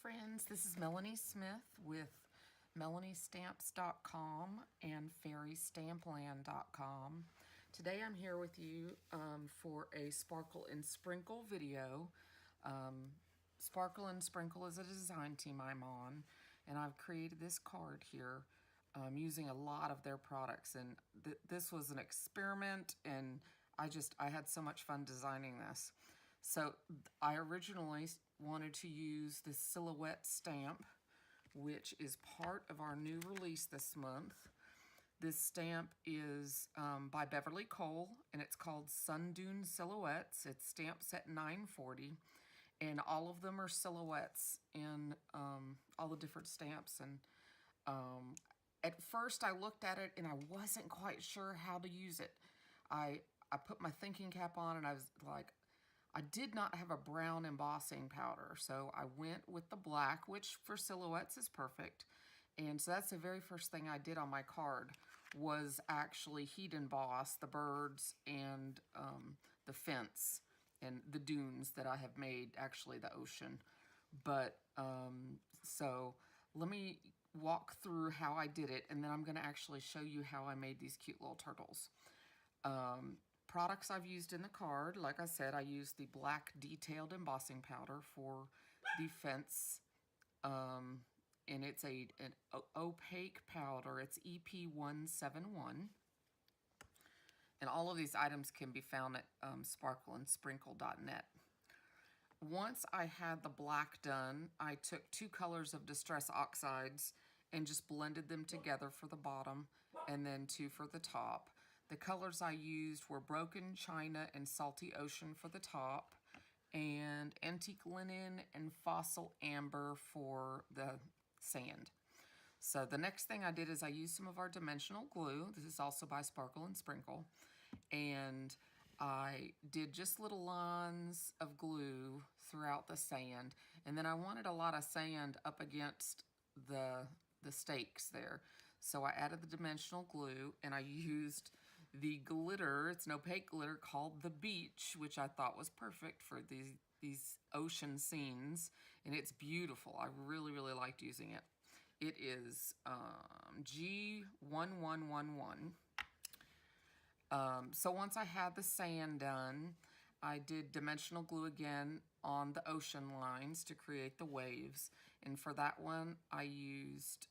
friends, this is Melanie Smith with melaniestamps.com and fairystampland.com. Today I'm here with you for a Sparkle and Sprinkle video. Sparkle and Sprinkle is a design team I'm on, and I've created this card here using a lot of their products, and this was an experiment, and I had so much fun designing this. So I originally wanted to use this silhouette stamp, which is part of our new release this month. This stamp is by Beverly Cole, and it's called Sun Dune Silhouettes. It's stamp set 940, and all of them are silhouettes in all the different stamps. And at first I looked at it and I wasn't quite sure how to use it. I put my thinking cap on and I was like, I did not have a brown embossing powder, so I went with the black, which for silhouettes is perfect. And so that's the very first thing I did on my card, was actually heat emboss the birds and the fence and the dunes that I have made, actually the ocean. But so let me walk through how I did it, and then I'm going to actually show you how I made these cute little turtles. Products I've used in the card, like I said, I used the black detailed embossing powder for the fence, and it's an opaque powder. It's EP171, and all of these items can be found at sparkleandsprinkle.net. Once I had the black done, I took 2 colors of Distress Oxides and just blended them together for the bottom, and then 2 for the top. The colors I used were Broken China and Salty Ocean for the top, and Antique Linen and Fossil Amber for the sand. So the next thing I did is I used some of our dimensional glue. This is also by Sparkle and Sprinkle. And I did just little lines of glue throughout the sand. And then I wanted a lot of sand up against the stakes there. So I added the dimensional glue, and I used the glitter. It's an opaque glitter called the Beach, which I thought was perfect for these ocean scenes, and it's beautiful. I really, really liked using it. It is G1111. So once I had the sand done, I did dimensional glue again on the ocean lines to create the waves. And for that one, I used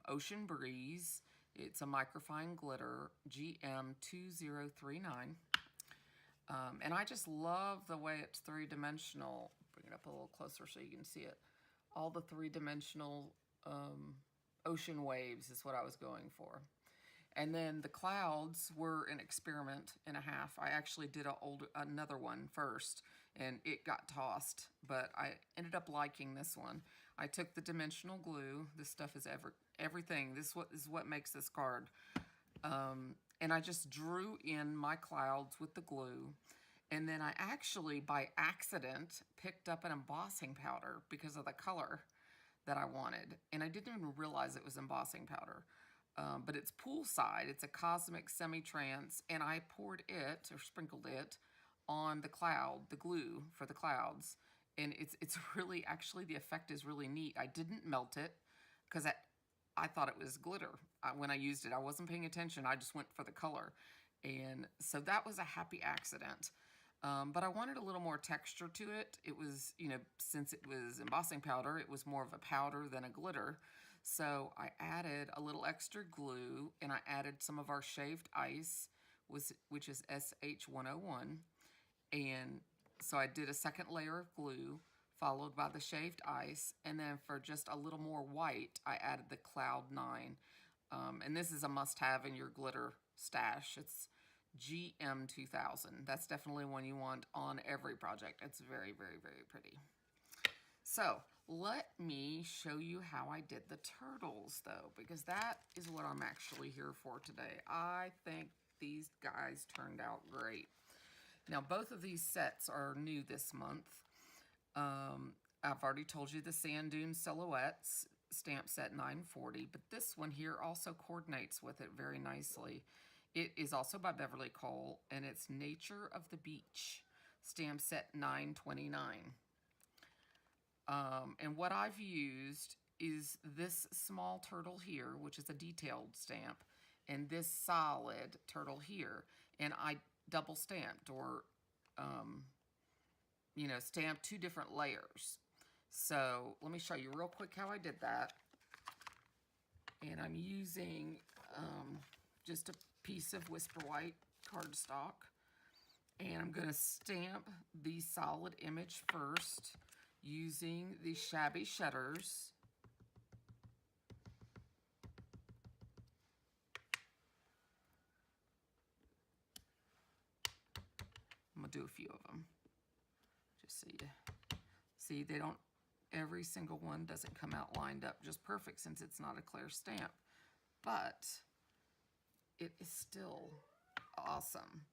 Ocean Breeze. It's a microfine glitter, GM2039. And I just love the way it's 3-dimensional. Bring it up a little closer so you can see it. All the 3-dimensional ocean waves is what I was going for. And then the clouds were an experiment and a half. I actually did another one first, and it got tossed, but I ended up liking this one. I took the dimensional glue. This stuff is everything. This is what makes this card. And I just drew in my clouds with the glue. And then I actually, by accident, picked up an embossing powder because of the color that I wanted. And I didn't even realize it was embossing powder. But it's poolside. It's a cosmic semi-trans, and I poured it, or sprinkled it, on the cloud, the glue for the clouds. And it's really, actually, the effect is really neat. I didn't melt it, because I thought it was glitter. When I used it, I wasn't paying attention. I just went for the color. And so that was a happy accident. But I wanted a little more texture to it. It was, since it was embossing powder, it was more of a powder than a glitter. So I added a little extra glue, and I added some of our shaved ice, which is SH101. And so I did a second layer of glue, followed by the shaved ice. And then for just a little more white, I added the Cloud 9. And this is a must-have in your glitter stash. It's GM2000. That's definitely one you want on every project. It's very, very, very pretty. So let me show you how I did the turtles, though, because that is what I'm actually here for today. I think these guys turned out great. Now, both of these sets are new this month. I've already told you the Sand Dune Silhouettes, stamp set 940, but this one here also coordinates with it very nicely. It is also by Beverly Cole, and it's Nature of the Beach, stamp set 929. And what I've used is this small turtle here, which is a detailed stamp, and this solid turtle here. And I double stamped, or, you know, stamped 2 different layers. So let me show you real quick how I did that. And I'm using just a piece of Whisper White cardstock. And I'm going to stamp the solid image first using the Shabby Shutters. I'm going to do a few of them, just so you see. They don't, every single one doesn't come out lined up just perfect since it's not a clear stamp, but it is still awesome.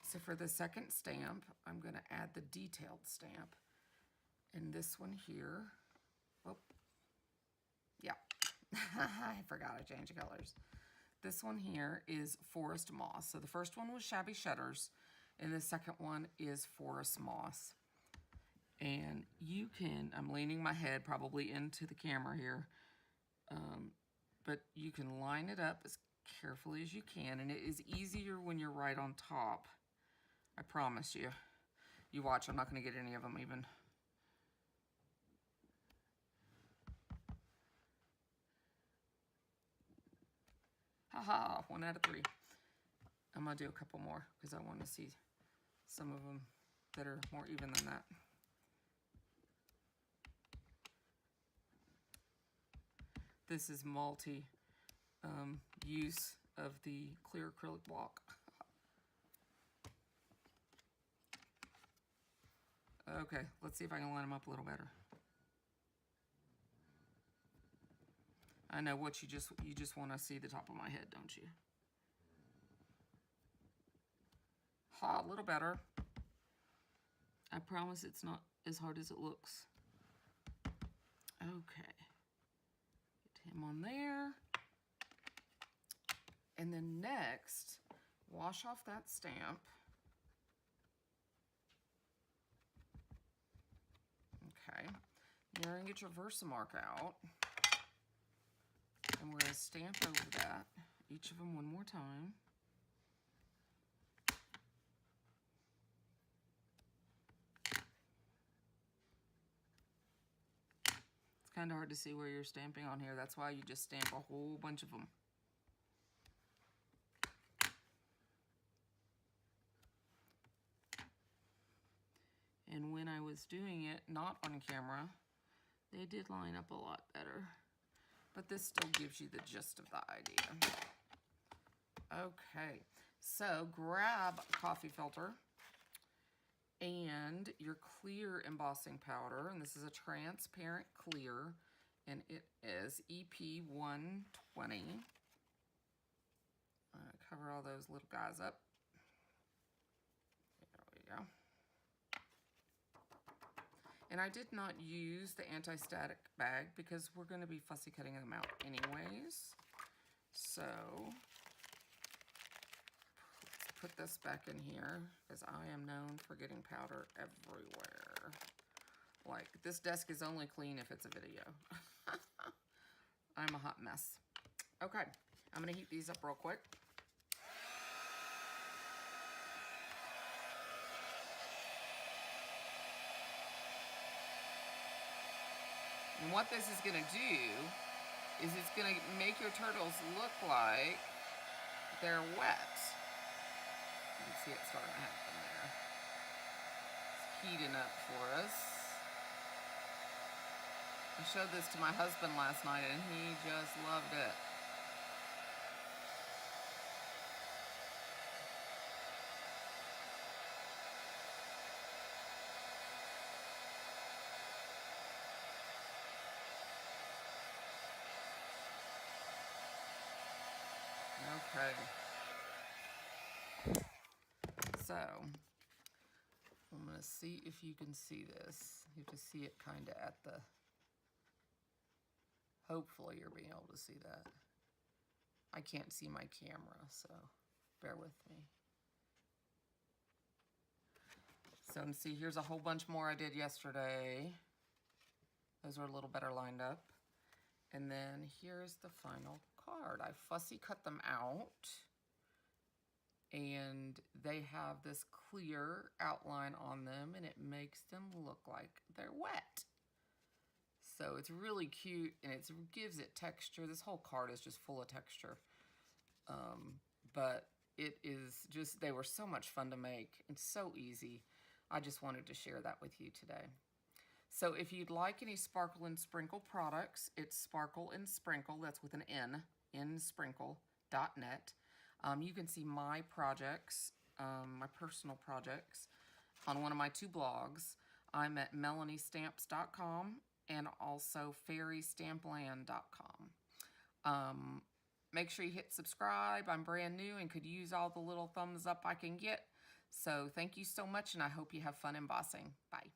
So for the second stamp, I'm going to add the detailed stamp. And this one here, oh, yeah, I forgot I changed colors. This one here is Forest Moss. So the first one was Shabby Shutters, and the second one is Forest Moss. And you can, I'm leaning my head probably into the camera here, but you can line it up as carefully as you can, and it is easier when you're right on top. I promise you. You watch, I'm not going to get any of them even. Haha, 1 out of 3. I'm going to do a couple more because I want to see some of them that are more even than that. This is multi use of the clear acrylic block. Okay, let's see if I can line them up a little better. I know what you just want to see the top of my head, don't you? Ha, a little better. I promise it's not as hard as it looks. Okay. Get him on there. And then next, wash off that stamp. Okay. You're going to get your Versamark out. And we're going to stamp over that, each of them one more time. It's kind of hard to see where you're stamping on here. That's why you just stamp a whole bunch of them. And when I was doing it, not on camera, they did line up a lot better. But this still gives you the gist of the idea. Okay, so grab a coffee filter and your clear embossing powder. And this is a transparent clear, and it is EP 120. Cover all those little guys up. There we go. And I did not use the anti-static bag because we're going to be fussy cutting them out anyways. So, let's put this back in here because I am known for getting powder everywhere. Like, this desk is only clean if it's a video. I'm a hot mess. Okay, I'm going to heat these up real quick. And what this is going to do is it's going to make your turtles look like they're wet. You can see it starting to happen there. It's heating up for us. I showed this to my husband last night and he just loved it. Okay. So, I'm going to see if you can see this. You have to see it kind of at the... Hopefully you're being able to see that. I can't see my camera, so bear with me. So, and see, here's a whole bunch more I did yesterday. Those are a little better lined up. And then here's the final card. I fussy cut them out. And they have this clear outline on them, and it makes them look like they're wet. So it's really cute, and it gives it texture. This whole card is just full of texture. But it is just, they were so much fun to make and so easy. I just wanted to share that with you today. So if you'd like any Sparkle and Sprinkle products, it's Sparkle and Sprinkle, that's with an N, nsprinkle.net. You can see my projects, my personal projects, on one of my 2 blogs. I'm at melaniestamps.com and also fairystampland.com. Make sure you hit subscribe. I'm brand new and could use all the little thumbs up I can get. So thank you so much, and I hope you have fun embossing. Bye.